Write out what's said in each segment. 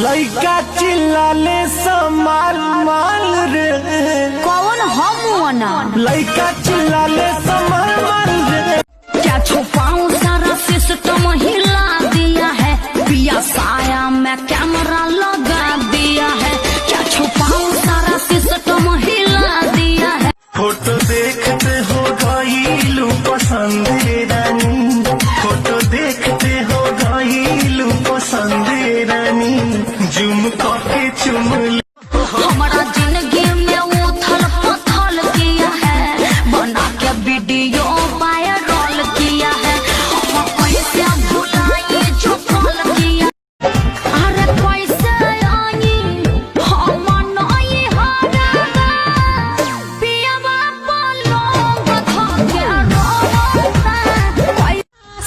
लइका चिल्लाले समाल माल रे कौन हम लइका चिल्लाले समाल माल रे क्या छुपाऊं सारा सिस्टम हिला दिया है पिया साया में कैमरा लगा दिया है क्या छुपाऊं सारा सिस्टम हिला दिया है। फोटो देखते हो गईलू पसंद रानी फोटो देखते हो गईलू पसंद रानी जुम के चुम हमारा जिंदगी में उथल पथल किया है बना के वीडियो वायरल किया है हम कैसे भुलाए जो कल किया अरे कैसे आई हम नहीं हारेगा पियावा पलंग धके रोता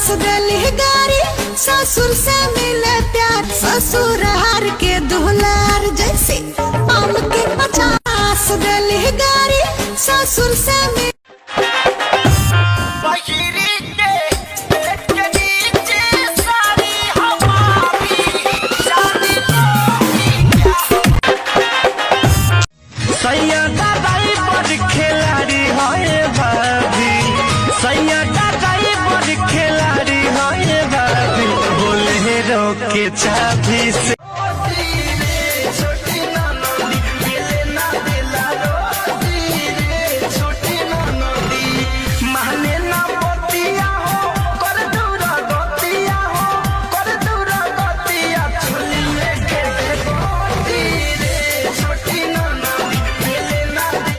सदली गारी ससुर से मिले प्यार ससुर हार के दुलार जैसे आम के 50 गली गारी ससुर से मिले खिलाड़ी है भाभी सैया दादाई बड़ खिलाड़ी है भाभी बोले रोके चाभी